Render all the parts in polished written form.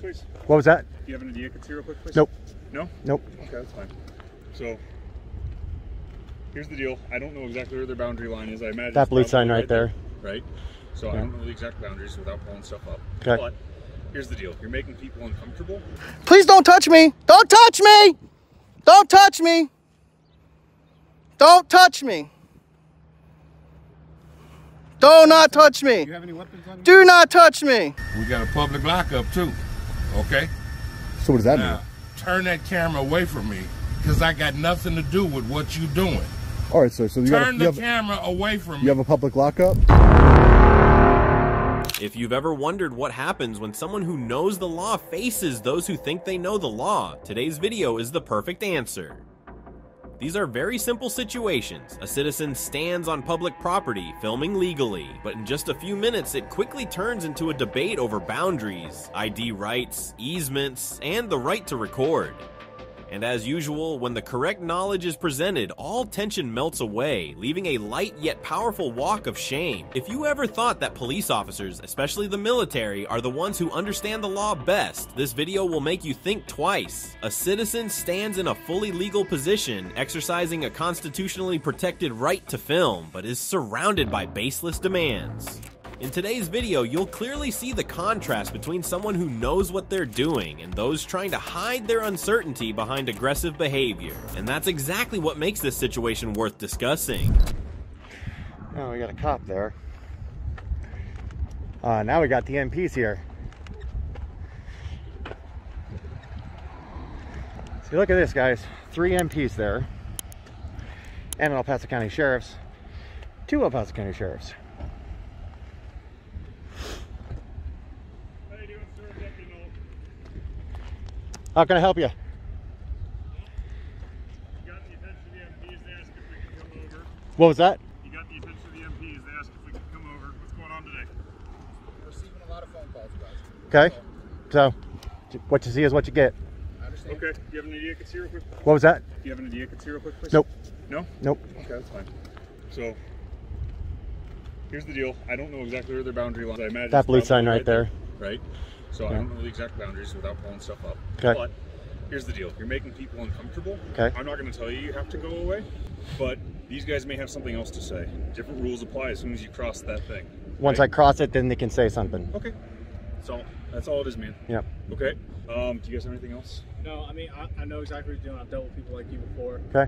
Please. What was that? Do you have an idea? Could see real quick, please? Nope. No? Nope. Okay, that's fine. So, here's the deal. I don't know exactly where their boundary line is. I imagine that blue sign right there. Right? So yeah. I don't know the exact boundaries without pulling stuff up. Okay. But here's the deal. You're making people uncomfortable. Please don't touch me. Don't touch me. Don't touch me. Don't touch me. Do not touch me. Do you have any weapons on you? Do not touch me. We got a public lockup too, okay? So what does that Now, mean? turn that camera away from me, because I got nothing to do with what you're doing. All right, so you Turn the camera away from me. You have a public lockup? If you've ever wondered what happens when someone who knows the law faces those who think they know the law, today's video is the perfect answer. These are very simple situations. A citizen stands on public property, filming legally, but in just a few minutes it quickly turns into a debate over boundaries, ID rights, easements, and the right to record. And as usual, when the correct knowledge is presented, all tension melts away, leaving a light yet powerful walk of shame. If you ever thought that police officers, especially the military, are the ones who understand the law best, this video will make you think twice. A citizen stands in a fully legal position, exercising a constitutionally protected right to film, but is surrounded by baseless demands. In today's video, you'll clearly see the contrast between someone who knows what they're doing and those trying to hide their uncertainty behind aggressive behavior. And that's exactly what makes this situation worth discussing. Oh, we got a cop there. Now we got the MPs here. So look at this, guys. 3 MPs there. And an El Paso County Sheriffs. 2 El Paso County Sheriffs. How can I help you? You got the attention of the MPs. They asked if we could come over. What was that? You got the attention of the MPs. They asked if we could come over. What's going on today? We're receiving a lot of phone calls, guys. Okay. So, what you see is what you get. I understand. Okay. Do you have an idea? Could see real quick? What was that? Do you have an idea? Could see real quick, please? Nope. No? Nope. Okay, that's fine. So, here's the deal. I don't know exactly where their boundary lines. I imagine that blue sign right there. Right? So yeah. I don't know the exact boundaries without pulling stuff up. Okay. But here's the deal. You're making people uncomfortable. Okay. I'm not going to tell you have to go away, but these guys may have something else to say. Different rules apply as soon as you cross that thing. Once right? I cross it, then they can say something. Okay. That's all it is, man. Yep. Okay. Do you guys have anything else? No, I mean, I know exactly what you're doing. I've dealt with people like you before. Okay.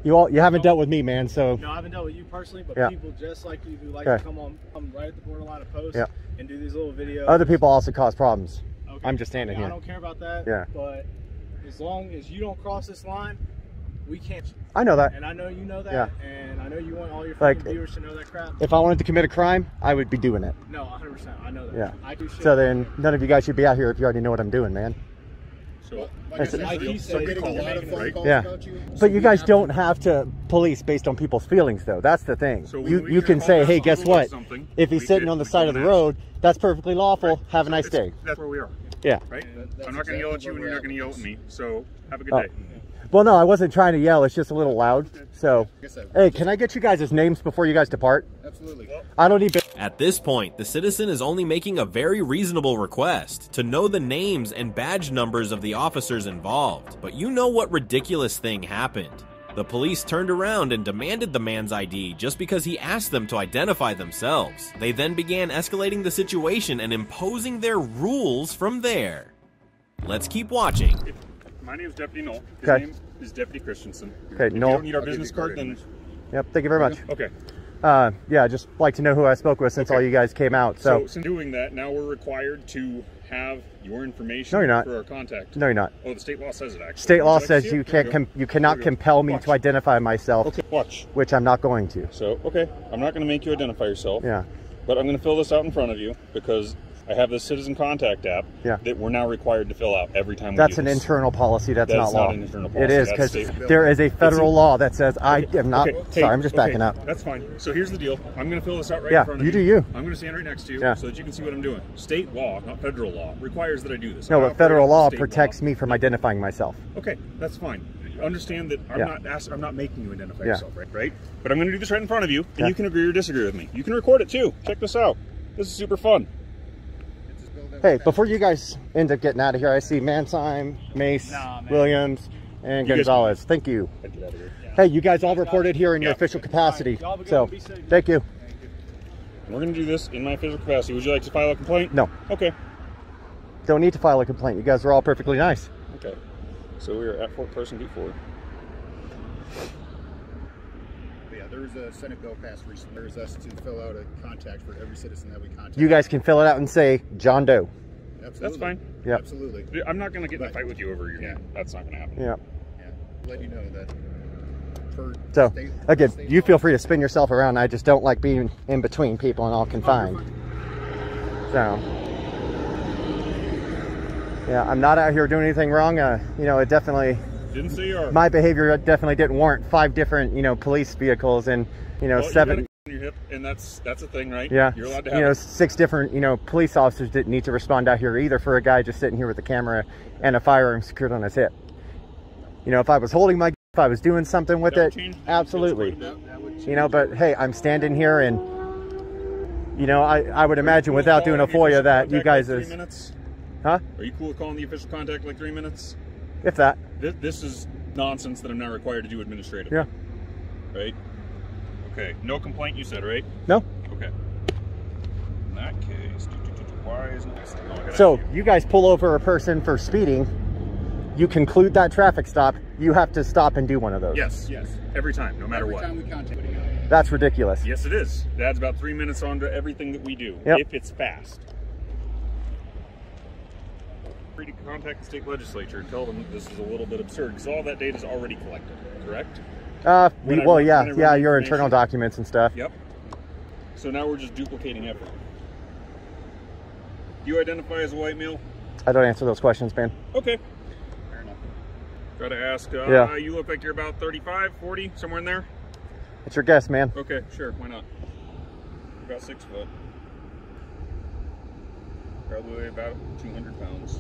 You haven't dealt with me, man, so. No, I haven't dealt with you personally, but yeah. people just like you who like okay. to come right at the borderline of posts yeah. and do these little videos. Other people also cause problems. Okay. I'm just standing here. I don't care about that. Yeah. But as long as you don't cross this line, we can't. I know that. And I know you know that. Yeah. And I know you want all your viewers to know that crap. If I wanted to commit a crime, I would be doing it. No, 100%. I know that. Yeah. I do shit. So then, none of you guys should be out here if you already know what I'm doing, man. So, yeah. But you guys don't have to police based on people's feelings, though. That's the thing. So you can say, hey, guess what? If he's sitting on the side of the road, that's perfectly lawful. Right. Have a nice day. That's where we are. Yeah. Right? I'm not going to yell at you and you're not going to yell at me. So have a good day. Well, no, I wasn't trying to yell. It's just a little loud. So, hey, can I get you guys' names before you guys depart? Absolutely. I don't need. At this point, the citizen is only making a very reasonable request to know the names and badge numbers of the officers involved. But you know what ridiculous thing happened. The police turned around and demanded the man's ID just because he asked them to identify themselves. They then began escalating the situation and imposing their rules from there. Let's keep watching. My name is Deputy Noel. His okay. name is Deputy Christensen. Okay, if Noel. you don't need our business card, then... Yep, thank you very much. Okay. Yeah, just like to know who I spoke with since all you guys came out. So doing that, now we're required to have your information no, you're not. for our contact. No, you're not. Oh, the state law says it, actually. State law says you can't. You cannot compel me to identify myself. Okay, watch. Which I'm not going to. So, okay, I'm not going to make you identify yourself. Yeah. But I'm going to fill this out in front of you because I have this citizen contact app that we're now required to fill out every time we That's do an this. internal policy. That's not law. Not an internal policy. It is because there is a federal law that says I am not. Sorry, I'm just backing up. That's fine. So here's the deal. I'm going to fill this out right in front of you. You do you. I'm going to stand right next to you so that you can see what I'm doing. State law, not federal law, requires that I do this. No, but federal law protects me from identifying myself. Okay, that's fine. Understand that I'm not making you identify yourself, right? But I'm going to do this right in front of you, and you can agree or disagree with me. You can record it too. Check this out. This is super fun. Hey, before you guys end up getting out of here, I see Mansheim, Mace, Williams, and Gonzalez. Thank you. Hey, you guys all reported here in your official capacity. So, thank you. We're going to do this in my official capacity. Would you like to file a complaint? No. Okay. Don't need to file a complaint. You guys are all perfectly nice. Okay. So we are at Fort Person Gate 4. Yeah, there was a Senate bill passed recently. There's us to fill out a contact for every citizen that we contact. You guys can fill it out and say John Doe. Absolutely. That's fine. Yeah. Absolutely. I'm not going to get in a fight with you over your name. That's not going to happen. Yeah. Yeah. Let you know that. So, again, you feel free to spin yourself around. I just don't like being in between people and all confined. So, yeah, I'm not out here doing anything wrong. You know, it definitely... Didn't say you are. My behavior definitely didn't warrant 5 different, you know, police vehicles and, you know, 7... You got a gun on your hip, and that's a thing, right? Yeah. You're allowed to have 6 different, you know, police officers didn't need to respond out here either for a guy just sitting here with a camera and a firearm secured on his hip. You know, if I was holding my... If I was doing something with it, absolutely. You know, but hey, I'm standing here and, you know, I would imagine without doing a FOIA that you guys like is... 3 minutes? Huh? Are you cool with calling the official contact like 3 minutes? If that. This is nonsense that I'm not required to do administratively. Yeah. Right? Okay. No complaint, you said, right? No. Okay. In that case, why isn't it? So, you guys pull over a person for speeding, you conclude that traffic stop, you have to stop and do one of those. Yes. Yes. Every time, no matter what. Every time we contact. That's ridiculous. Yes, it is. It adds about 3 minutes onto everything that we do, if it's fast. Free to contact the state legislature and tell them this is a little bit absurd, because all that data is already collected, correct? Well, yeah, your internal documents and stuff. Yep. So now we're just duplicating effort. Do you identify as a white male? I don't answer those questions, man. Okay. Fair enough. Gotta ask, yeah. You look like you're about 35, 40, somewhere in there? It's your guess, man. Okay, sure, why not? About 6 foot. Probably weigh about 200 pounds.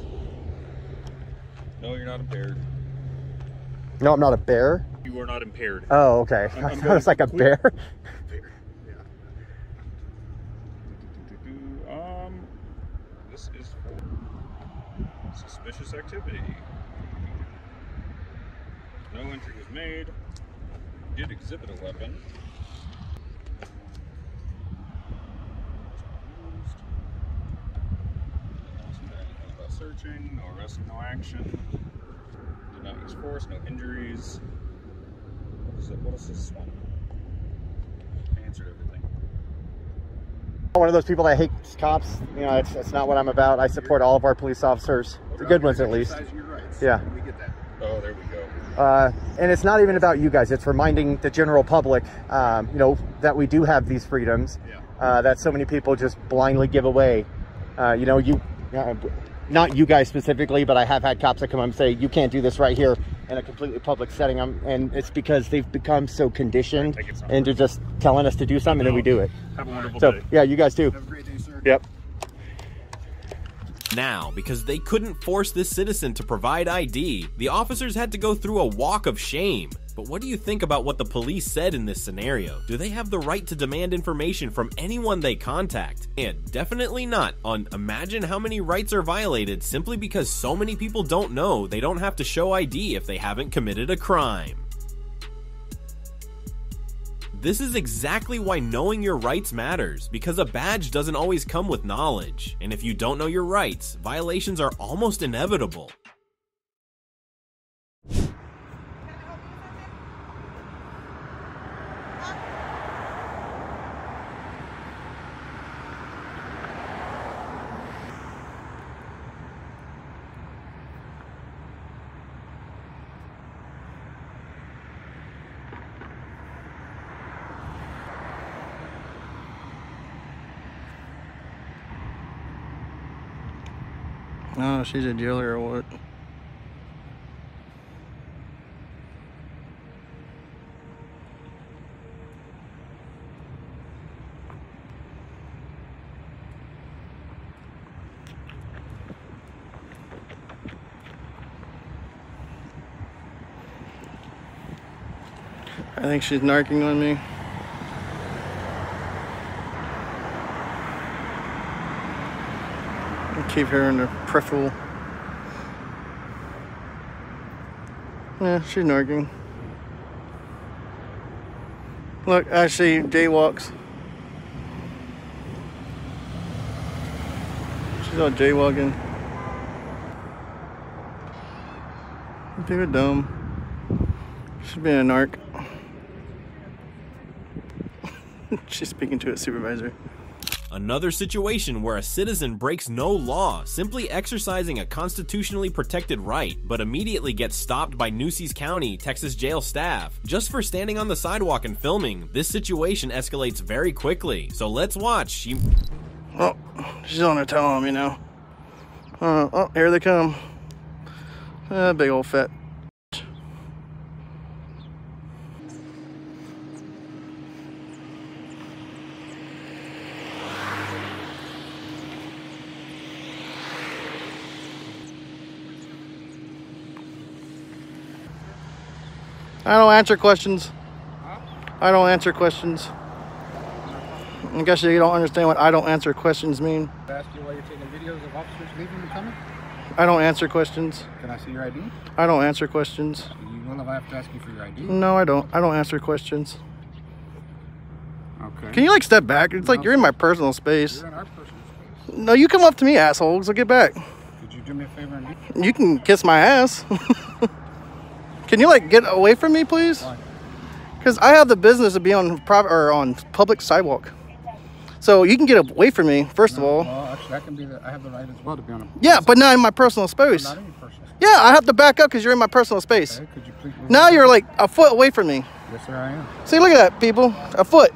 No, you're not impaired. No, I'm not a bear. You are not impaired. Oh, okay. I thought it was like a bear. This is for suspicious activity. No entry was made. Did exhibit a weapon. About searching, no arrest, no action. Did not use force, no injuries. What is this one? I answered everything. One of those people that hates cops. You know, it's not what I'm about. I support all of our police officers, the good ones at least. Yeah. We get that. Oh, there we go. And it's not even about you guys. It's reminding the general public, you know, that we do have these freedoms that so many people just blindly give away. You know, not you guys specifically, but I have had cops that come up and say, you can't do this right here in a completely public setting. And it's because they've become so conditioned into just telling us to do something and then we do it. Have a wonderful day. So, yeah, you guys too. Have a great day, sir. Yep. Now, because they couldn't force this citizen to provide ID, the officers had to go through a walk of shame. But what do you think about what the police said in this scenario? Do they have the right to demand information from anyone they contact? And definitely not on imagine how many rights are violated simply because so many people don't know they don't have to show ID if they haven't committed a crime. This is exactly why knowing your rights matters, because a badge doesn't always come with knowledge, and if you don't know your rights, violations are almost inevitable. Oh, she's a dealer or what? I think she's narking on me. keep her in the peripheral. Yeah, she's narking. Look, actually, jaywalks. She's all jaywalking. People are dumb. She's being a narc. She's speaking to a supervisor. Another situation where a citizen breaks no law, simply exercising a constitutionally protected right, but immediately gets stopped by Nueces County, Texas jail staff. Just for standing on the sidewalk and filming, this situation escalates very quickly. So let's watch. Oh, she's on her tail on me now. Oh, here they come. Big old fat. I don't answer questions. I don't answer questions. I guess you don't understand what I don't answer questions mean. I ask you why you're taking videos of officers leaving and coming? I don't answer questions. Can I see your ID? I don't answer questions. You know if I have to ask you for your ID? No, I don't. I don't answer questions. Okay. Can you like step back? It's like you're in my personal space. You're in our personal space. No, you come up to me, asshole, so get back. Could you do me a favor and leave? You can kiss my ass. Can you like get away from me, please? Why? Because I have the business to be on private or on public sidewalk. So you can get away from me, first of all. Well, actually, that can be I have the right as well to be on a... Yeah, but not in my personal space. Not in your personal space. Yeah, I have to back up because you're in my personal space. Okay, could you please move Now you're like a foot away from me. Yes, sir, I am. See, look at that, people. A foot.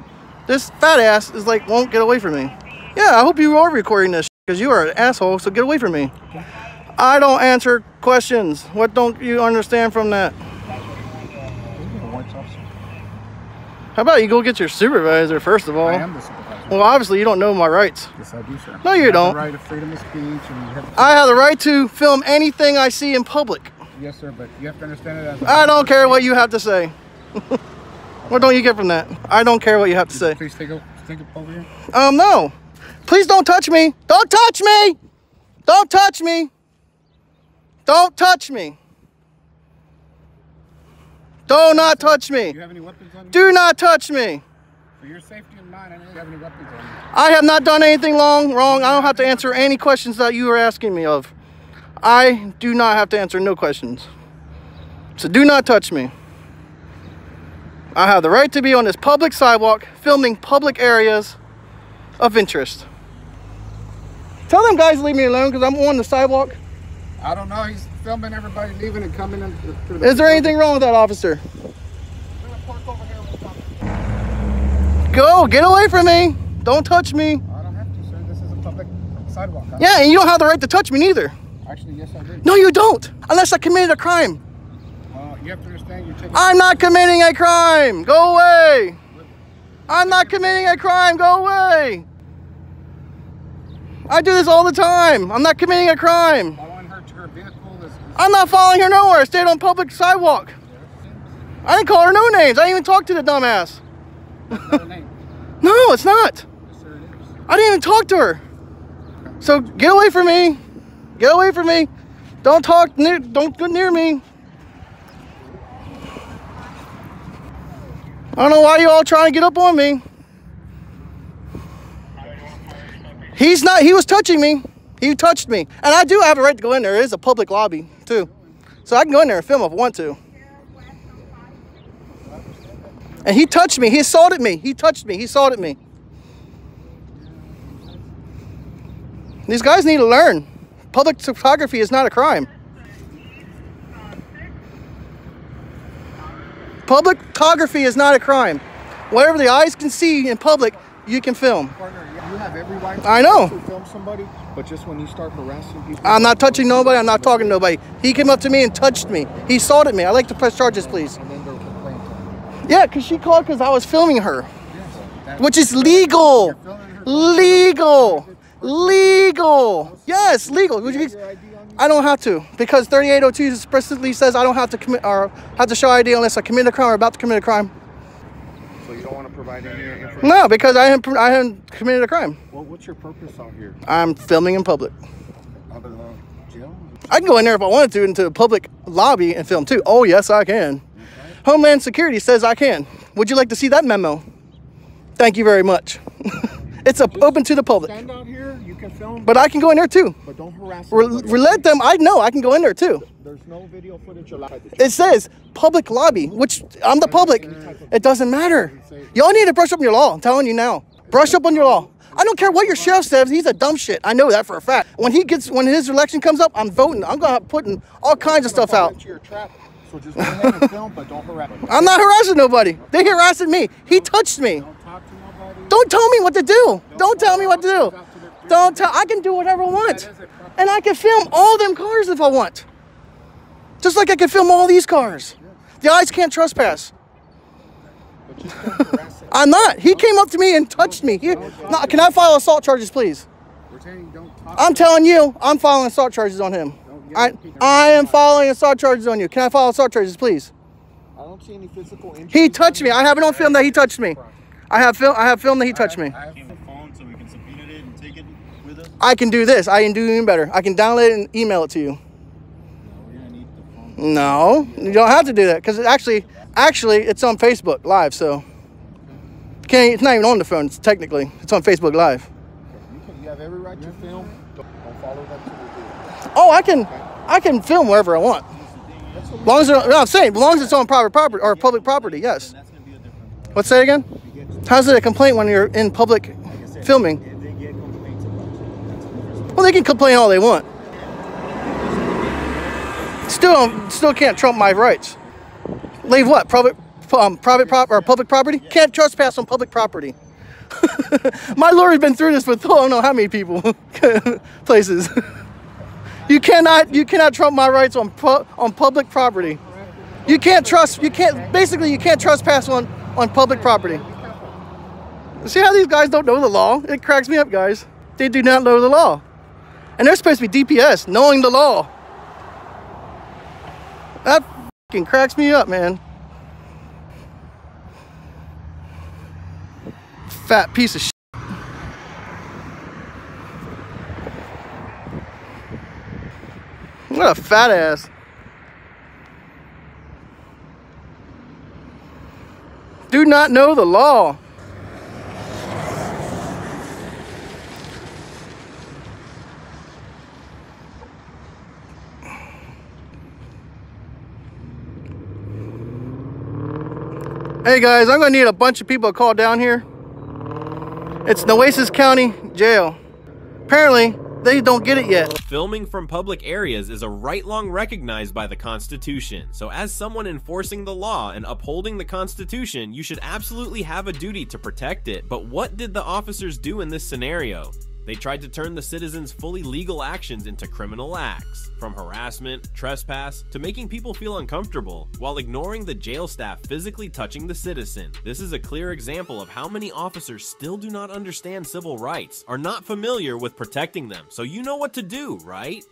This fat ass is like, won't get away from me. Yeah, I hope you are recording this because you are an asshole, so get away from me. I don't answer questions. What don't you understand from that? How about you go get your supervisor, first of all? I am the supervisor. Well, obviously, you don't know my rights. Yes, I do, sir. No, you have don't. The right of freedom of speech. And you have I have the right to film anything I see in public. Yes, sir, but you have to understand it as I don't care what you have to say. What don't you get from that? I don't care what you have to say. Please take up over here. No. Please don't touch me. Don't touch me. Don't touch me. Don't touch me. Do not touch me. Do you have any weapons on you? Do not touch me. For your safety and mine, I don't have any weapons on you. I have not done anything wrong. I don't have to answer any questions that you are asking me of. I do not have to answer no questions. So do not touch me. I have the right to be on this public sidewalk, filming public areas of interest. Tell them guys to leave me alone because I'm on the sidewalk. I don't know. He's filming everybody leaving and coming in. Is there anything wrong with that, officer? Go, get away from me. Don't touch me. I don't have to, sir. This is a public sidewalk. Yeah, and you don't have the right to touch me neither. Actually, yes, I do. No, you don't. Unless I committed a crime. You have to understand you're taking... I'm not committing a crime. Go away. I'm not committing a crime. Go away. I do this all the time. I'm not committing a crime. Following her to her vehicle is... I'm not following her nowhere. I stayed on public sidewalk. I didn't call her no names. I didn't even talk to the dumbass. That's her name. No, it's not. Yes, sir, it is. I didn't even talk to her. So get away from me. Get away from me. Don't talk near, don't go near me. I don't know why you all trying to get up on me. He's not, he was touching me. He touched me. And I do have a right to go in there. It is a public lobby too. So I can go in there and film if I want to. And he touched me. He assaulted me. He touched me. He assaulted me. These guys need to learn. Public photography is not a crime. Public photography is not a crime. Whatever the eyes can see in public, you can film. Partner, you have every right I know. to film somebody, but just when you start harassing people... I'm not touching nobody. I'm not talking to nobody. He came up to me and touched me. He assaulted me. I'd like to press charges, please. And then they'll complain to him. Yeah, because she called because I was filming her. Yes, Which is legal. Legal. Legal. Yes, legal. Would you, I don't have to because 3802 explicitly says I don't have to commit or have to show ID unless I commit a crime or about to commit a crime. So you don't want to provide any information? No, because I haven't committed a crime. Well, what's your purpose out here? I'm filming in public. Jail? I can go in there if I wanted to into the public lobby and film too. Oh, yes, I can. Okay. Homeland Security says I can. Would you like to see that memo? Thank you very much. It's open to the public. Stand out here, you can film. But I can go in there too. But don't harass Let them, I know, I can go in there too. There's no video footage allowed. It says public lobby, which I'm the public. It doesn't matter. Y'all need to brush up on your law. I'm telling you now. Brush up on your law. I don't care what your sheriff says. He's a dumb shit. I know that for a fact. When his election comes up, I'm voting. I'm going to putting all kinds of stuff out. So just go ahead and film, but don't harass. I'm not harassing nobody. They harassing me. He touched me. Don't talk to nobody. Don't tell me what to do. Don't tell me what to do. Don't tell. I can do whatever I want. And I can film all them cars if I want. Just like I can film all these cars. The eyes can't trespass. I'm not. He came up to me and touched me. No, can I file assault charges, please? I'm telling you, I'm filing assault charges on him. I am filing assault charges on you. Can I file assault charges, please? I don't see any physical injury. He touched me. I have it on film that he touched me. I have film that he touched me. I have a phone so we can subpoena it and take it with us. I can do this. I can do even better. I can download it and email it to you. No, you don't have to do that because actually it's on Facebook Live, so it's not even on the phone. It's technically on Facebook Live. You have every right to film. Don't follow that to the video. Oh, I can film wherever I want. As long as I'm saying, as long as it's on private property or public property, yes. What's that again? How's it a complaint when you're in public filming? Well, they can complain all they want. Still can't trump my rights. Leave what? Public property? Can't trespass on public property. My lawyer's been through this with I don't know how many people, places. You cannot trump my rights on public property. You can't trespass on public property. See how these guys don't know the law? It cracks me up, guys. They do not know the law. And they're supposed to be DPS, knowing the law. That fucking cracks me up, man. Fat piece of shit. What a fat ass. Do not know the law. Hey guys, I'm gonna need a bunch of people to call down here. It's Nueces County Jail. Apparently, they don't get it yet. Filming from public areas is a right long recognized by the Constitution. So as someone enforcing the law and upholding the Constitution, you should absolutely have a duty to protect it. But what did the officers do in this scenario? They tried to turn the citizens' fully legal actions into criminal acts, from harassment, trespass, to making people feel uncomfortable, while ignoring the jail staff physically touching the citizen. This is a clear example of how many officers still do not understand civil rights, are not familiar with protecting them, so you know what to do, right?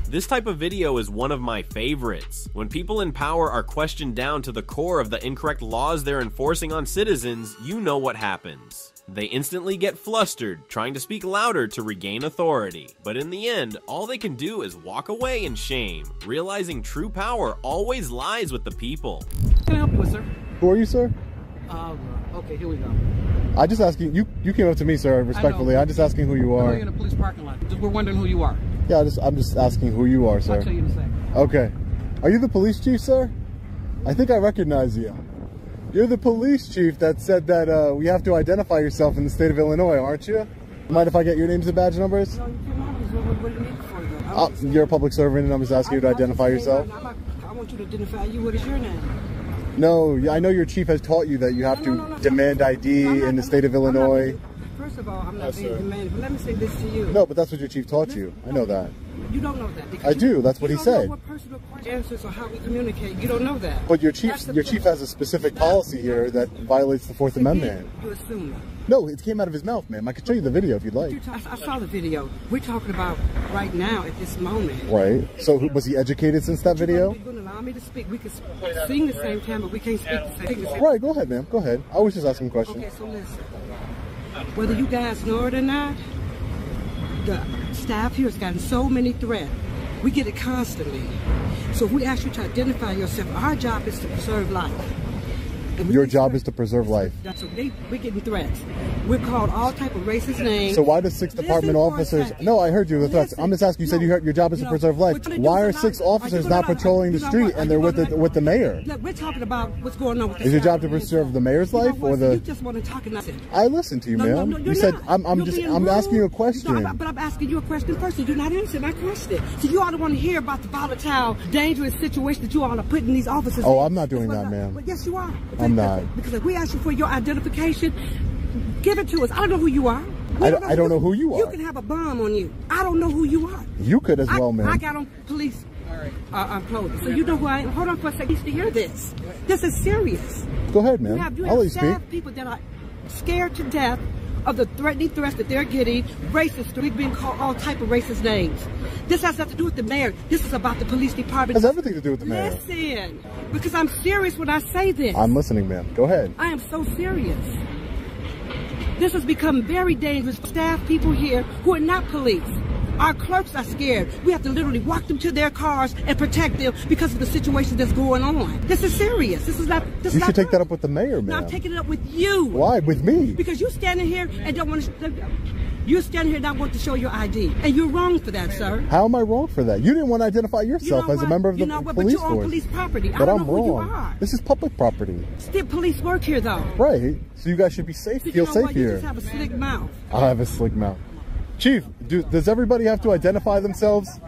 This type of video is one of my favorites. When people in power are questioned down to the core of the incorrect laws they're enforcing on citizens, you know what happens. They instantly get flustered, trying to speak louder to regain authority. But in the end, all they can do is walk away in shame, realizing true power always lies with the people. Can I help you with, sir? Who are you, sir? Okay, here we go. I just asking you came up to me, sir, respectfully. I'm just asking who you are. You're in a police parking lot. We're wondering who you are. Yeah, I'm just asking who you are, sir. I'll tell you in a second. Okay. Are you the police chief, sir? I think I recognize you. You're the police chief that said that we have to identify yourself in the state of Illinois, aren't you? Mind if I get your names and badge numbers? No, you cannot. What do you need for you? You're a public servant and I'm just asking you to identify yourself. I want you to identify you. What is your name? No, I know your chief has taught you that you have to demand ID in the state of Illinois. First of all, I'm not being demanded, but let me say this to you. No, but that's what your chief taught you. I know that. You don't know that. I do. That's what he said. You don't know what personal answers or how we communicate. You don't know that. But your chief has a specific policy here that violates the Fourth Amendment. You assume that. No, it came out of his mouth, ma'am. I could show you the video if you'd like. I saw the video. We're talking about right now at this moment. Right. So was he educated since that video? You're going to allow me to speak. We can sing the same time, but we can't speak the same time. Right. Go ahead, ma'am. Go ahead. I was just asking a question. Okay, so listen. Whether you guys know it or not, the staff here has gotten so many threats. We get it constantly. So if we ask you to identify yourself, our job is to preserve life. Your job is to preserve life. That's what we're getting threats. We're called all type of racist names. So why does 6 department officers? No, I heard you. The threats. I'm just asking. You said your job is to preserve life. Why are 6 officers not patrolling the street and they're with the mayor? Look, we're talking about what's going on with the Is your job to preserve the mayor's life or the? You just want to talk and nothing. I listened to you, ma'am. You said I'm asking you a question. But I'm asking you a question first. You do not answer my question. So you ought to want to hear about the volatile, dangerous situation that you all are putting these officers in. Oh, I'm not doing that, ma'am. Yes, you are. I'm not. Because if we ask you for your identification, give it to us. I don't know who you are. I don't know who you are. You can have a bomb on you. I don't know who you are. You could as well, ma'am. I got on police clothes. So you know who I am. Hold on for a second. You need to hear this. This is serious. Go ahead, ma'am. You I'll let you staff speak. people that are scared to death of the threatening threats that they're getting, racist, we've been called all type of racist names. This has nothing to do with the mayor. This is about the police department. It has everything to do with the mayor. Listen, because I'm serious when I say this. I'm listening, ma'am. Go ahead. I am so serious. This has become very dangerous for staff people here who are not police. Our clerks are scared. We have to literally walk them to their cars and protect them because of the situation that's going on. This is serious. This is not. You should take that up with the mayor, ma'am. No, I'm taking it up with you. Why? With me? Because you standing here and don't want to. You're standing here and not want to show your ID, and you're wrong for that, sir. How am I wrong for that? You didn't want to identify yourself as a member of the police but you're on force. police property. But I don't I'm know who wrong. you are. This is public property. Still, police work here, though. Right. So you guys should be safe. So Feel safe what? here. You just have a slick mouth. I have a slick mouth. Chief, does everybody have to identify themselves?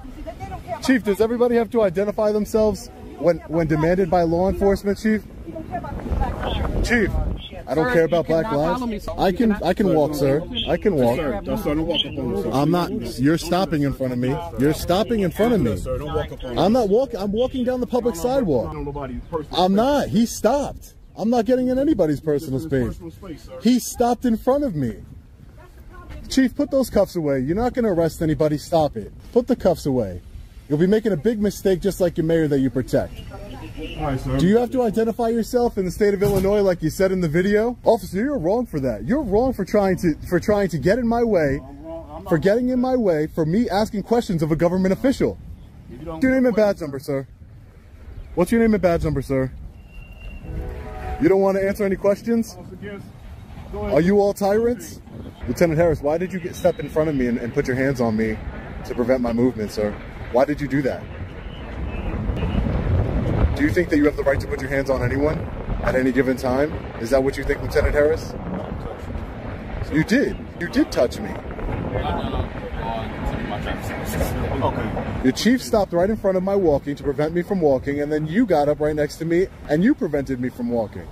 Chief, does everybody have to identify themselves when demanded by law enforcement, Chief? Chief, I don't care about black lives. I can walk, sir. I can walk. I'm not. You're stopping in front of me. You're stopping in front of me. I'm not walking. I'm walking down the public sidewalk. I'm not. He stopped. I'm not getting in anybody's personal space. He stopped in front of me. Chief, put those cuffs away. You're not going to arrest anybody. Stop it. Put the cuffs away. You'll be making a big mistake just like your mayor that you protect. Do you have to identify yourself in the state of Illinois like you said in the video? Officer, you're wrong for that. You're wrong for trying to get in my way, for getting in my way, for me asking questions of a government official. What's your name and badge number, sir? What's your name and badge number, sir? You don't want to answer any questions? Are you all tyrants? Lieutenant Harris, why did you step in front of me and put your hands on me to prevent my movement, sir? Why did you do that? Do you think that you have the right to put your hands on anyone at any given time? Is that what you think, Lieutenant Harris? You did. You did touch me. Your chief stopped right in front of my walking to prevent me from walking, and then you got up right next to me and you prevented me from walking.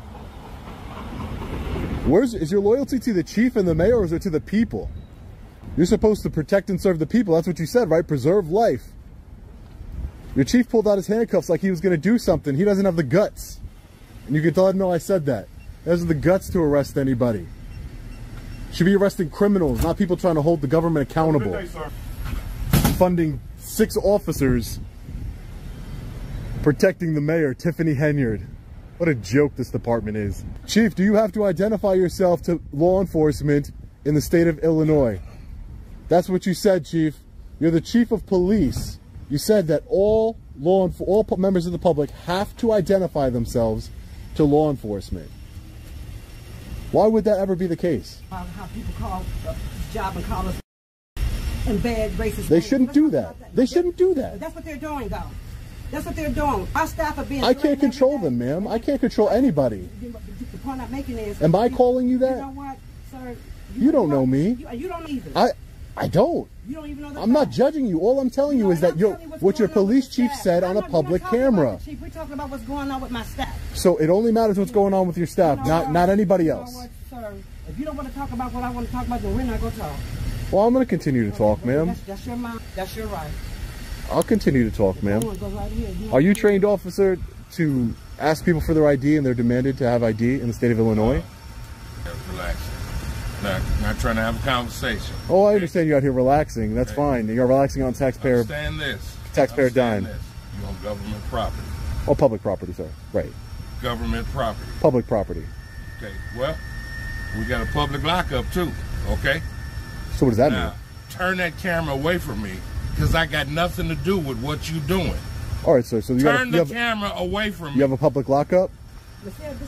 Is your loyalty to the chief and the mayor, or is it to the people? You're supposed to protect and serve the people. That's what you said, right? Preserve life. Your chief pulled out his handcuffs like he was going to do something. He doesn't have the guts. And you can let him know I said that. He has the guts to arrest anybody. Should be arresting criminals, not people trying to hold the government accountable. Good day, sir. Funding 6 officers protecting the mayor, Tiffany Henyard. What a joke this department is. Chief, do you have to identify yourself to law enforcement in the state of Illinois? That's what you said, Chief. You're the chief of police. You said that all members of the public have to identify themselves to law enforcement. Why would that ever be the case? How people call the job and call us and bad racist. They shouldn't do that. They shouldn't do that. That's what they're doing, though. That's what they're doing. Our staff are being. I can't control them, ma'am. I can't control anybody. The point I'm making is. Am I calling you that? You know what, sir? You don't know me. You don't either. I don't. You don't even know that. I'm not judging you. All I'm telling you is that what your police chief said on a public camera. We're talking about what's going on with my staff. So it only matters what's going on with your staff, not anybody else. You know what, sir? If you don't want to talk about what I want to talk about, then we're not going to talk. Well, I'm going to continue to talk, ma'am. That's your mind. That's your right. I'll continue to talk, ma'am. Are you trained officer to ask people for their ID and they're demanded to have ID in the state of Illinois? Relax. Not trying to have a conversation. Oh, I understand you out here relaxing. That's fine. You're relaxing on taxpayer dime. You're on government property. Oh, public property, sir. Right. Government property. Public property. Okay. Well, we got a public lockup too. Okay. So what does that mean? turn that camera away from me because I got nothing to do with what you're doing. All right, sir. So you turn the camera away from me. You have a public lockup? He's being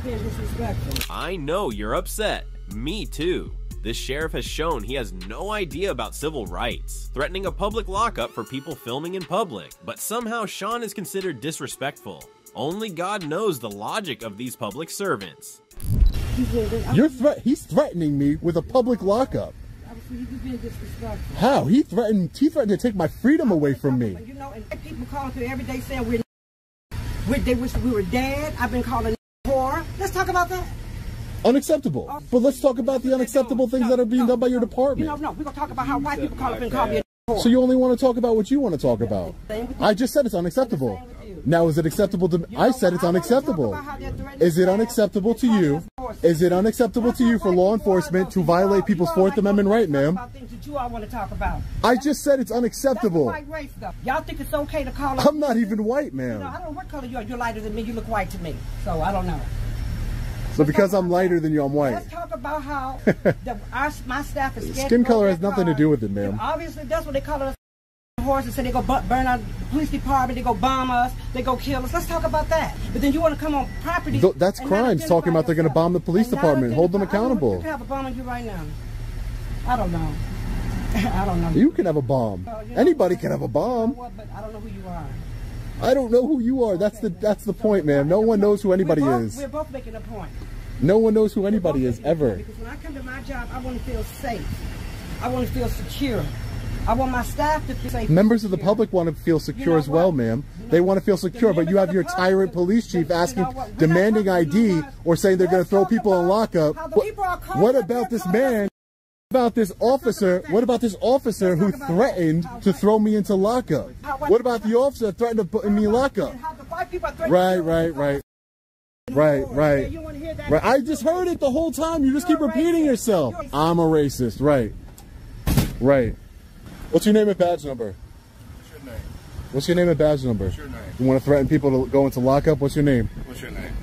disrespectful. I know you're upset. Me too. This sheriff has shown he has no idea about civil rights, threatening a public lockup for people filming in public. But somehow Sean is considered disrespectful. Only God knows the logic of these public servants. He's threatening me with a public lockup. He's being disrespectful. How? He threatened to take my freedom away from me. You know, and people calling through every day saying they wish we were dead. I've been calling whore. Let's talk about that. Unacceptable. But let's talk about the unacceptable things that are being done by your department. No, we're going to talk about how white people call up and call me a whore. So you only want to talk about what you want to talk about. I just said it's unacceptable. Now, is it acceptable to me? I said it's unacceptable. Is it unacceptable to you? Is it unacceptable to you for law enforcement to violate people's Fourth Amendment right, ma'am? I just said it's unacceptable. Y'all think it's okay to call? I'm not even white, ma'am. I don't know what color you are. You're lighter than me. You look white to me. So I don't know. So because I'm lighter than you, I'm white. Let's talk about how my staff is scared. Skin color has nothing to do with it, ma'am. Obviously, that's what they call us. Horses say they go burn out the police department, they go bomb us, they go kill us. Let's talk about that. But then you want to come on property. That's crimes, talking about they're going to bomb the police department. Hold them accountable. You can have a bomb on you right now. I don't know. I don't know. You can have a bomb. Anybody can have a bomb. But I don't know who you are. I don't know who you are. That's the point, man. No one knows who anybody is. We're both making a point. No one knows who anybody is ever. Because when I come to my job, I want to feel safe. I want to feel secure. I want my staff to feel safe. Members of the public want to feel secure as well, ma'am. They want to feel secure, but you have your tyrant police chief demanding ID or saying they're going to throw people in lockup. What about this man? What about this officer? What about this officer who threatened to throw me into lockup? What about the officer that threatened to put me in lockup? Right. I just heard it the whole time. You just keep repeating yourself. I'm a racist. Right. What's your name and badge number? What's your name? What's your name and badge number? What's your name? You want to threaten people to go into lockup? What's your name? What's your name?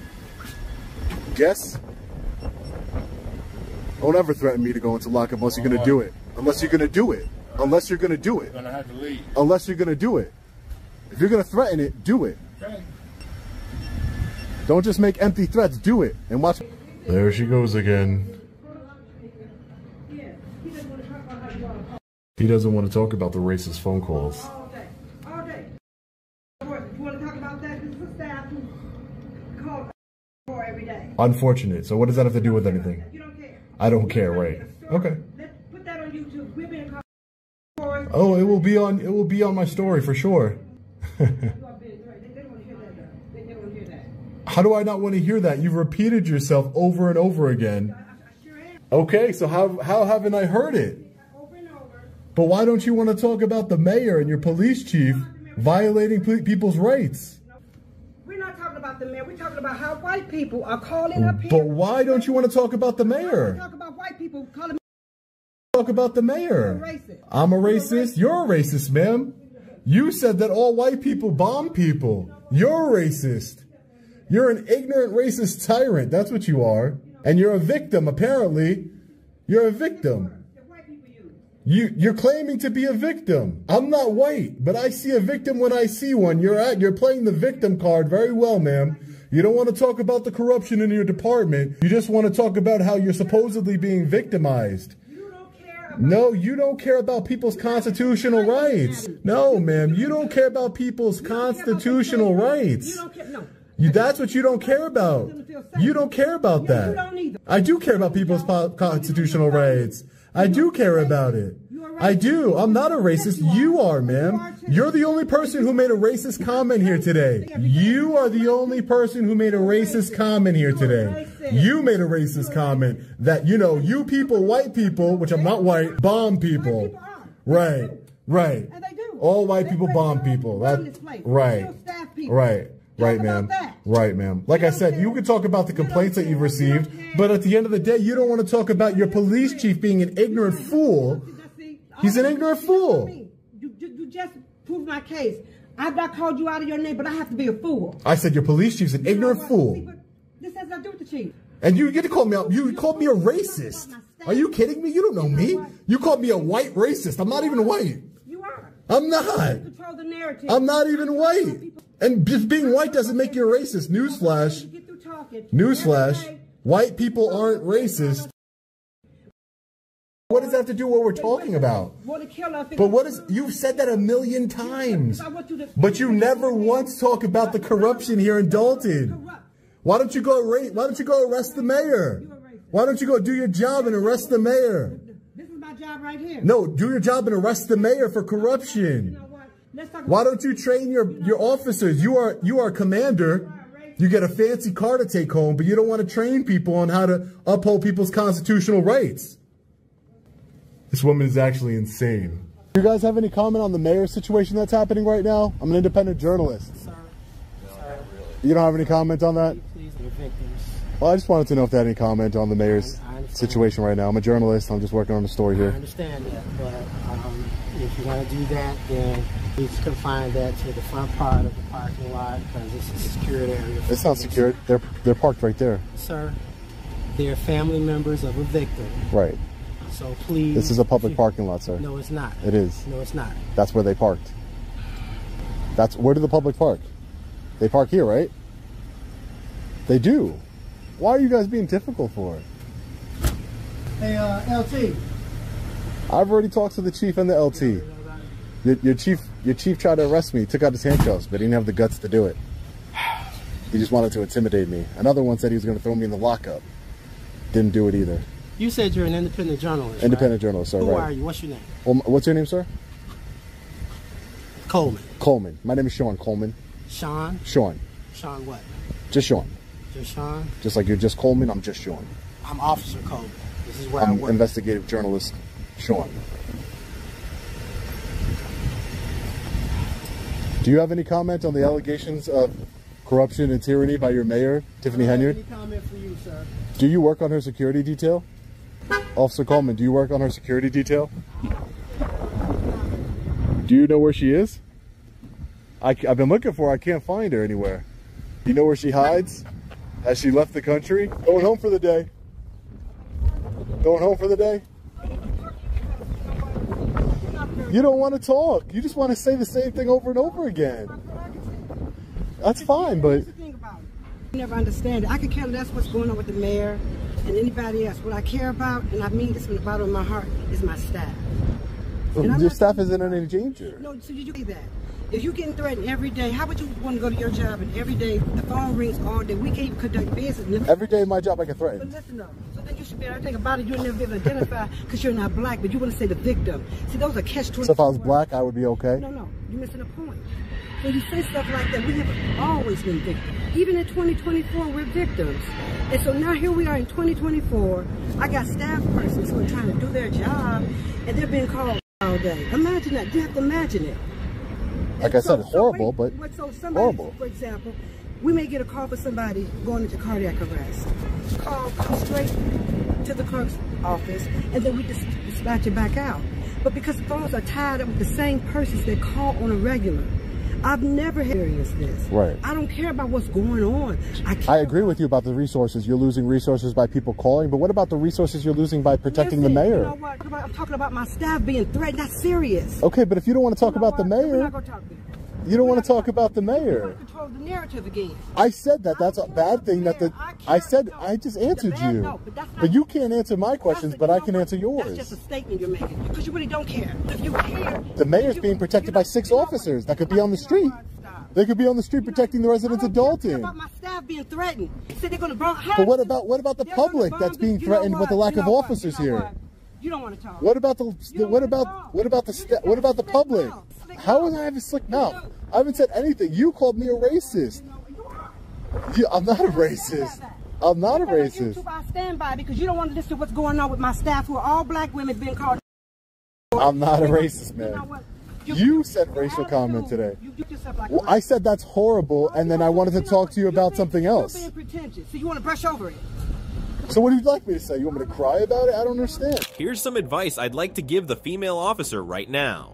Guess? Don't ever threaten me to go into lockup unless you're going to do it. Unless you're going to do it. Unless you're going to do it. You're going to have to leave. Unless you're going to do it. If you're going to threaten it, do it. Okay. Don't just make empty threats. Do it. And watch. There she goes again. He doesn't want to talk about the racist phone calls. All day. You want to talk about that? This is a staff who call for every day. Unfortunate. So what does that have to do with anything? You don't care. I don't care, right? Okay. Let's put that on YouTube. We're being called for. Oh, it will be on my story for sure. How do I not want to hear that? You've repeated yourself over and over again. Okay, so how haven't I heard it? But why don't you want to talk about the mayor and your police chief violating people's rights? We're not talking about the mayor. We're talking about how white people are calling up here. But why don't you want to talk about the mayor? Talk about white people calling. Talk about the mayor. I'm a racist. You're a racist, ma'am. You said that all white people bomb people. You're a racist. You're an ignorant racist tyrant. That's what you are. And you're a victim, apparently. You're a victim. You're claiming to be a victim. I'm not white, but I see a victim when I see one. You're playing the victim card very well, ma'am. You don't want to talk about the corruption in your department. You just want to talk about how you're supposedly being victimized. No, you don't care about people's constitutional rights. No, ma'am, you don't care about people's constitutional rights. That's what you don't care about. You don't care about that. I do care about people's constitutional rights. I do care about it. I do. I'm not a racist. You are, ma'am. You're the only person who made a racist comment here today. You are the only person who made a racist comment here today. You made a racist comment that, you people, white people, which I'm not white, bomb people. Right. All white people bomb people. Right, ma'am. Right, ma'am. Like I said, you can talk about the complaints that you've received, but at the end of the day, you don't want to talk about your police chief being an ignorant fool. He's an ignorant fool. You just proved my case. I've not called you out of your name, but I have to be a fool. I said your police chief's an ignorant fool. This has nothing to do with the chief. And you get to call me out. You called me a racist. Are you kidding me? You don't know me. You called me a white racist. I'm not even white. You are. I'm not. Control the narrative. I'm not even white. And just being white doesn't make you a racist. Newsflash. Newsflash. White people aren't racist. What does that have to do with what we're talking about? But what is, you've said that a million times. But you never once talk about the corruption here in Dalton. Why don't you go arrest the mayor? Why don't you go do your job and arrest the mayor? This is my job right here. No, do your job and arrest the mayor for corruption. Why don't you train your officers? You are a commander. You get a fancy car to take home, but you don't want to train people on how to uphold people's constitutional rights. This woman is actually insane. Do you guys have any comment on the mayor situation that's happening right now? I'm an independent journalist. Sir. You don't have any comment on that? Please, your victims. Well, I just wanted to know if they had any comment on the mayor's situation right now. I'm a journalist. I'm just working on the story here. I understand that, but if you're going to do that, then please confine that to the front part of the parking lot because it's a secured area. It's not secured. They're parked right there. Sir, they're family members of a victim. Right. So please. This is a public parking lot, sir. No, it's not. It is. No, it's not. That's where they parked. Where do the public park? They park here, right? They do. Why are you guys being difficult for it? Hey, LT. I've already talked to the chief and the LT. Your chief tried to arrest me, took out his handcuffs, but he didn't have the guts to do it. He just wanted to intimidate me. Another one said he was going to throw me in the lockup. Didn't do it either. You said you're an independent journalist. Independent right? journalist, sir. Who right. are you? What's your name? Well, what's your name, sir? Coleman. Coleman. My name is Sean Coleman. Sean? Sean. Sean what? Just Sean. Just Sean? Just like you're just Coleman, I'm just Sean. I'm Officer Coleman. This is where I I'm work. investigative journalist Sean. Do you have any comment on the allegations of corruption and tyranny by your mayor, Tiffany Henyard? Any comment for you, sir? Do you work on her security detail? Officer Coleman, do you work on her security detail? Do you know where she is? I've been looking for her. I can't find her anywhere. Do you know where she hides? Has she left the country? Going home for the day. Going home for the day? You don't want to talk. You just want to say the same thing over and over again. That's fine, but... I never understand it. I could care less what's going on with the mayor and anybody else. What I care about, and I mean this from the bottom of my heart, is my staff. Your staff isn't in any danger. No, so did you say that? If you're getting threatened every day, how would you want to go to your job and every day the phone rings all day? We can't even conduct business. Every day in my job I get threatened. But listen though, so then you should be able to think about it. You'll never be able to identify because you're not black, but you want to say the victim. See, those are catch-22. So if I was black, I would be okay? No, you're missing the point. When you say stuff like that, we have always been victims. Even in 2024, we're victims. And so now here we are in 2024. I got staff persons who are trying to do their job, and they're being called all day. Imagine that. You have to imagine it. Like I said, horrible, but horrible. For example, we may get a call for somebody going into cardiac arrest. Call comes straight to the clerk's office, and then we just dispatch it back out. But because the phones are tied up with the same persons that call on a regular, I've never experienced this. Right. I don't care about what's going on. I agree with you about the resources. You're losing resources by people calling, but what about the resources you're losing by protecting the mayor? You know what? I'm talking about my staff being threatened. That's serious. Okay, but if you don't want to talk about the mayor, we're not going to talk to you. You don't want to talk about the mayor. Control the narrative again. I said that. That's a bad thing. I just answered you. But you can't answer my questions, but I can answer yours. That's just a statement you're making because you really don't care. If you care, the mayor's being protected by 6 officers that could be on the street. They could be on the street protecting the residents of Dalton. I don't care about my staff being threatened. Said they're going to but what about the public that's being threatened with the lack of officers here? You don't want to talk. What about the public? How would I have a slick mouth? I haven't said anything. You called me a racist. I'm not a racist. I'm not a racist. I stand by because you don't want to listen to what's going on with my staff who are all black women being called. I'm not a racist, man. You said racial comment today. Well, I said that's horrible, and then I wanted to talk to you about something else. You're being pretentious, so you want to brush over it. So what would you like me to say? You want me to cry about it? I don't understand. Here's some advice I'd like to give the female officer right now.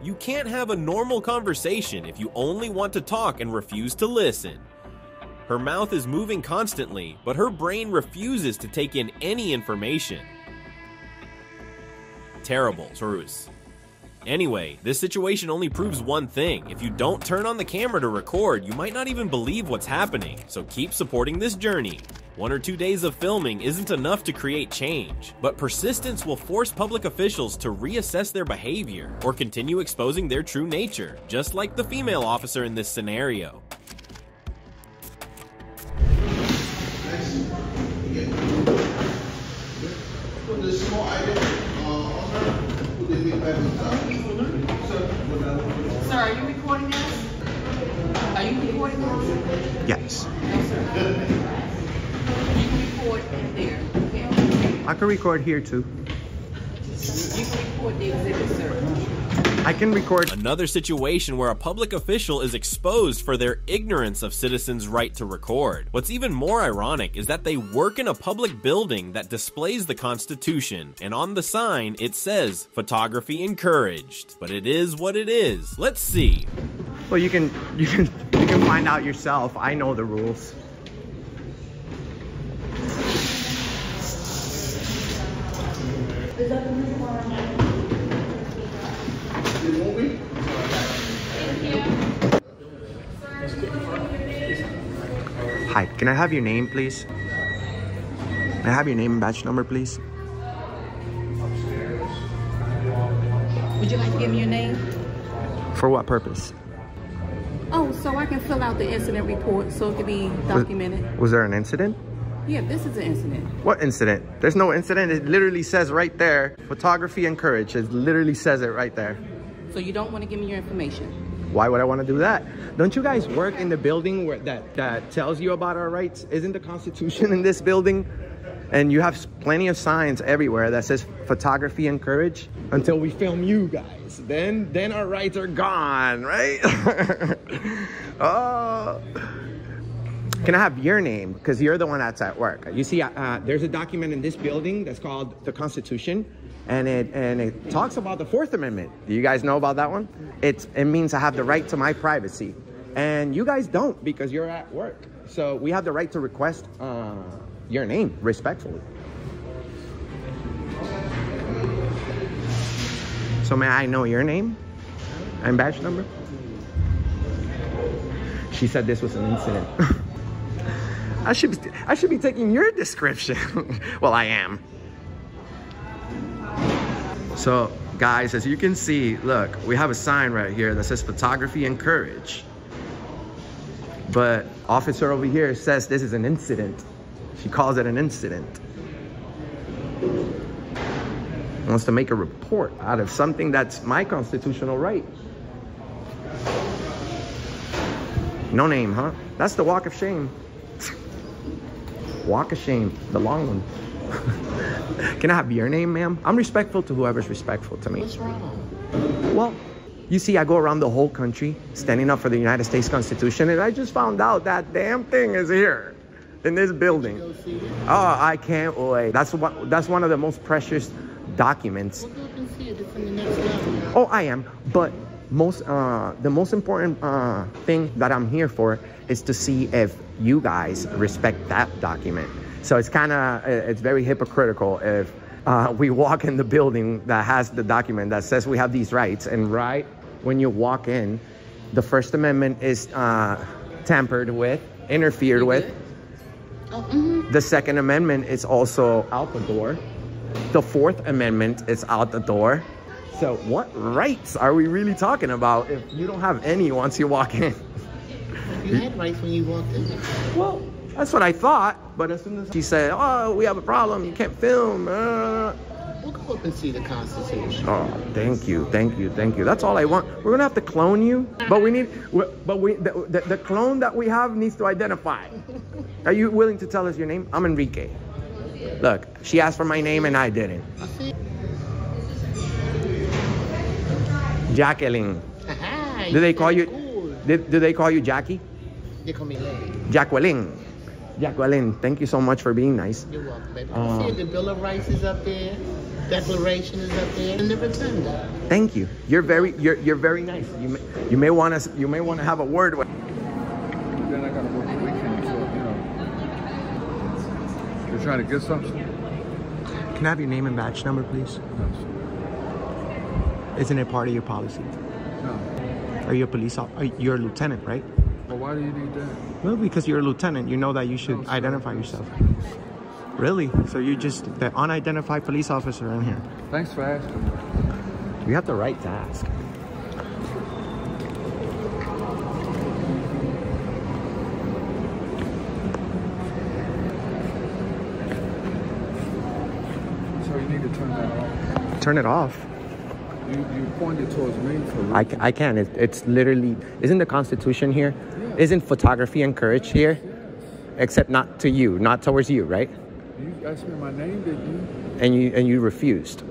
You can't have a normal conversation if you only want to talk and refuse to listen. Her mouth is moving constantly, but her brain refuses to take in any information. Terrible, Taurus. Anyway, this situation only proves one thing. If you don't turn on the camera to record, you might not even believe what's happening, so keep supporting this journey. 1 or 2 days of filming isn't enough to create change, but persistence will force public officials to reassess their behavior or continue exposing their true nature, just like the female officer in this scenario. Sir, are you recording this? Are you recording this? Yes. No, sir. You can record in there. Okay? I can record here too. You can record the exhibit, sir. I can record. Another situation where a public official is exposed for their ignorance of citizens' right to record. What's even more ironic is that they work in a public building that displays the Constitution, and on the sign it says, "Photography encouraged." But it is what it is. Let's see. Well, you can find out yourself. I know the rules. Hi, can I have your name, please? Can I have your name and badge number, please? Would you like to give me your name? For what purpose? Oh, so I can fill out the incident report so it can be documented. Was there an incident? Yeah, this is an incident. What incident? There's no incident. It literally says right there, photography encouraged. It literally says it right there. So you don't want to give me your information? Why would I want to do that? Don't you guys work in the building where that tells you about our rights? Isn't the Constitution in this building? And you have plenty of signs everywhere that says photography encouraged until we film you guys. Then our rights are gone, right? Oh. Can I have your name? Because you're the one that's at work. You see, there's a document in this building that's called the Constitution, and it talks about the 4th Amendment. Do you guys know about that one? It means I have the right to my privacy, and you guys don't because you're at work. So we have the right to request your name respectfully. So may I know your name and badge number? She said this was an incident. I should be taking your description. Well, I am. So guys, as you can see, look, we have a sign right here that says photography encouraged. But officer over here says this is an incident. She calls it an incident. Wants to make a report out of something that's my constitutional right. No name, huh? That's the walk of shame. Walk of shame, the long one. Can I have your name, ma'am? I'm respectful to whoever's respectful to me. What's wrong? Well, you see, I go around the whole country standing up for the United States Constitution, and I just found out that damn thing is here in this building. Oh, I can't wait. That's one of the most precious documents. We'll go and see it. It's in the next level. Oh, I am. But the most important thing that I'm here for is to see if you guys respect that document. So it's very hypocritical if we walk in the building that has the document that says we have these rights, and right when you walk in, the First Amendment is tampered with, interfered with. The Second Amendment is also out the door. The Fourth Amendment is out the door. So what rights are we really talking about if you don't have any once you walk in? You had rights when you walked in. Well, that's what I thought. But as soon as she said, oh, we have a problem, you can't film. We'll go up and see the Constitution. Oh, thank you. That's all I want. We're gonna have to clone you, but the clone that we have needs to identify. Are you willing to tell us your name? I'm Enrique. Look, she asked for my name and I didn't. Jacqueline. Do they call you? Do they call you Jackie? They call me Lane. Jacqueline. Jacqueline, thank you so much for being nice. You're welcome, baby. See, the Bill of Rights is up there. Declaration is up there, and the Rotunda. Thank you. You're very nice. You may want to have a word with. Then I gotta work the weekend, so trying to get something? Can I have your name and badge number, please? No. Isn't it part of your policy? No. Are you a police officer? You're a lieutenant, right? Well, why do you need that? Well, because you're a lieutenant. You know that you should identify yourself. Really? So you're just the unidentified police officer in here? Thanks for asking. You have the right to ask. So you need to turn that off. Turn it off. You pointed towards me for I can. It's literally, isn't the Constitution here? Yeah. Isn't photography encouraged here? Yes. Except not to you, not towards you, right? You asked me my name, didn't And you refused.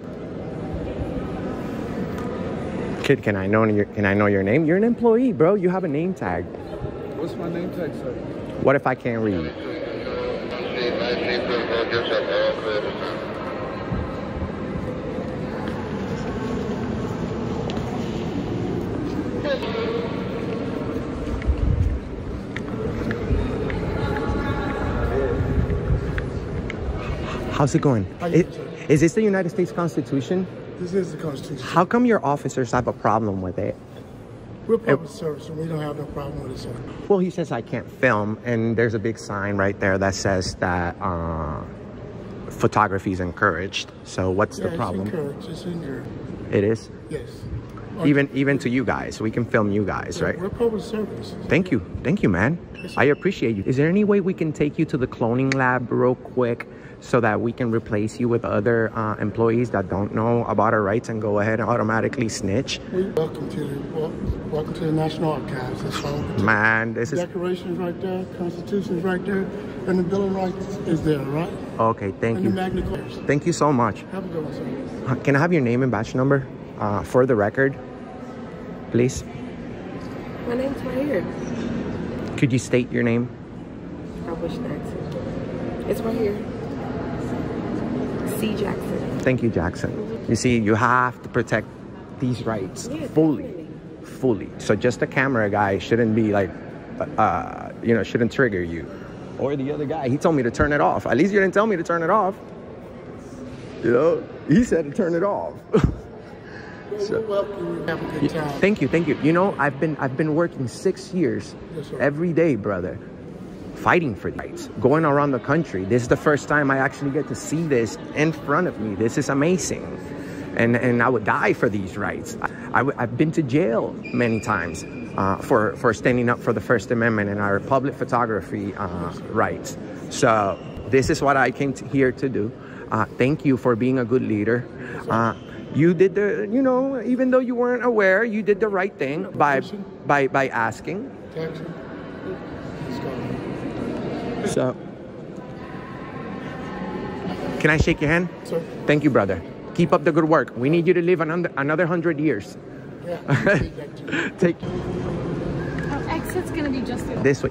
Kid, can I know your name? You're an employee, bro. You have a name tag. you? What's my name tag, sir? What if I can't read? How's it going? Is this the United States Constitution? This is the Constitution. How come your officers have a problem with it? We're public service, and we don't have no problem with it, sir. Well, he says I can't film, and there's a big sign right there that says that photography is encouraged. So what's the problem? It's encouraged. It's encouraged. It is? Yes. Even to you guys. We can film you guys, right? We're public service. Thank you, man. I appreciate you. Is there any way we can take you to the cloning lab real quick so that we can replace you with other employees that don't know about our rights and go ahead and automatically snitch? Welcome to the National Archives. That's all. Man, this is... Declaration's right there, Constitution's right there, and the Bill of Rights is there, right? Okay, thank you. And the Magna Carta. Thank you so much. Have a good one, sir. Can I have your name and badge number for the record, please? My name's right here. Could you state your name? I wish not to. It's right here. C. Jackson. Thank you, Jackson. You see, you have to protect these rights fully. So just a camera guy shouldn't be like, shouldn't trigger you. Or the other guy, he told me to turn it off. At least you didn't tell me to turn it off. You know, he said to turn it off. So, welcome. You have a good time. Thank you. You know, I've been working 6 years every day, brother, fighting for rights, going around the country. This is the first time I actually get to see this in front of me. This is amazing. And I would die for these rights. I've been to jail many times for standing up for the First Amendment and our public photography rights. So this is what I came here to do. Thank you for being a good leader. You did the, even though you weren't aware, you did the right thing by asking. So, can I shake your hand? Sir. Thank you, brother. Keep up the good work. We need you to live another 100 years. Yeah, Take. Our exit's gonna be just this way.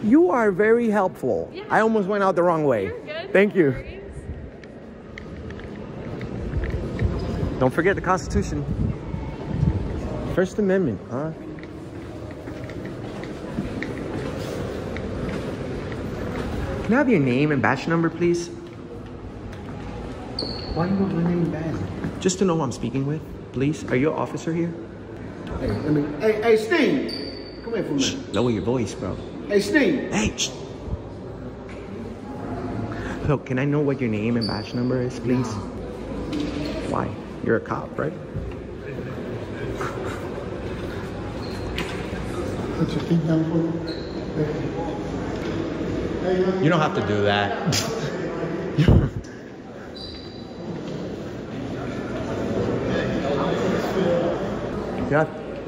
You are very helpful. Yeah. I almost went out the wrong way. You're good. Thank you. Don't forget the Constitution. First Amendment, huh? Can I have your name and badge number, please? Why do you want my name and badge? Just to know who I'm speaking with, please. Are you an officer here? Hey, Steve! Come here for a minute. Lower your voice, bro. Hey, Steve! Hey! Shh. So, can I know what your name and badge number is, please? No. Why? You're a cop, right? Put your feet down for me. You don't have to do that. You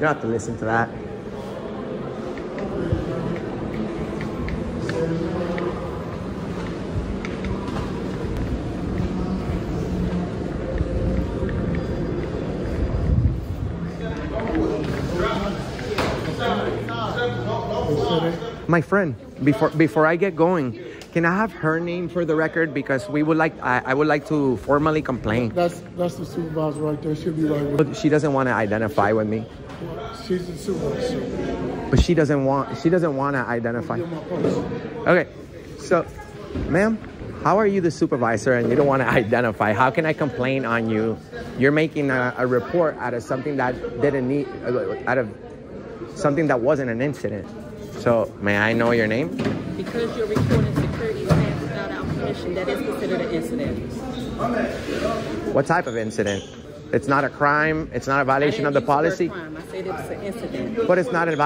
don't have to listen to that. My friend, before I get going, can I have her name for the record? Because we would like, I would like to formally complain. That's the supervisor right there. She'll be right with you. But she doesn't want to identify with me. She's the supervisor. But she doesn't want to identify. Okay, so, ma'am, How are you the supervisor and you don't want to identify? How can I complain on you? You're making a report out of something that didn't need, out of something that wasn't an incident. So, may I know your name? Because you're recording security staff without our permission, that is considered an incident. What type of incident? It's not a crime. It's not a violation of the policy. Crime. I said it's an incident. But it's not a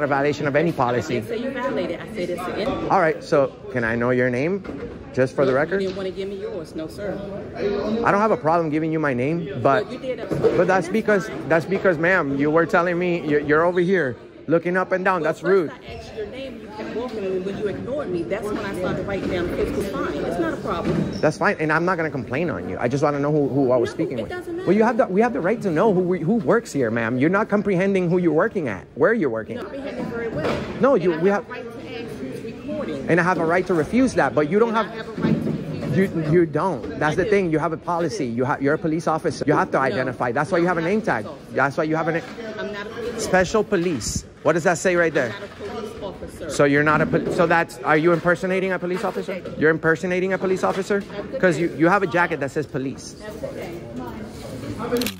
violation of any policy. I didn't say you violated. I said it's an incident. All right. So can I know your name, just for the record? You didn't want to give me yours, no sir. I don't have a problem giving you my name, but you did that's because, ma'am, you were telling me you're over here looking up and down. That's rude. I asked your name. You kept walking, and when you ignored me, that's when I started writing down the physical fine. It's not a problem. That's fine, and I'm not going to complain on you. I just want to know who I was speaking with. Doesn't matter. Well, we have the right to know who works here, ma'am. You're not comprehending who you're working at, where you're working. You're not comprehending very well. No, we have a right to ask who's recording. And I have a right to refuse that, but you don't have. I have a right to refuse You don't. That's the thing. You have a policy. You're a police officer. You have to identify. That's why you have a name tag. That's why you have I'm not a police special police. What does that say right there? I'm not a police officer. So you're not are you impersonating a police officer? You're impersonating a police officer? Because you have a jacket that says police.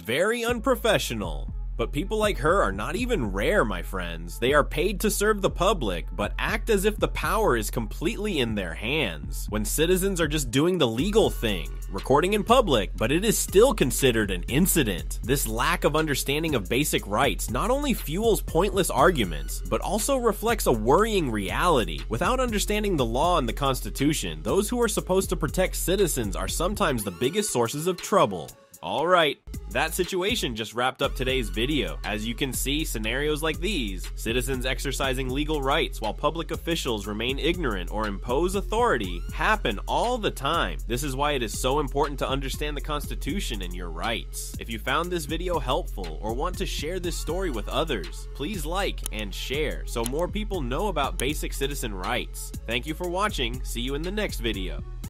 Very unprofessional. But people like her are not even rare, my friends. They are paid to serve the public, but act as if the power is completely in their hands, when citizens are just doing the legal thing, recording in public, but it is still considered an incident. This lack of understanding of basic rights not only fuels pointless arguments, but also reflects a worrying reality. Without understanding the law and the Constitution, those who are supposed to protect citizens are sometimes the biggest sources of trouble. Alright, that situation just wrapped up today's video. As you can see, scenarios like these, citizens exercising legal rights while public officials remain ignorant or impose authority, happen all the time. This is why it is so important to understand the Constitution and your rights. If you found this video helpful or want to share this story with others, please like and share so more people know about basic citizen rights. Thank you for watching. See you in the next video.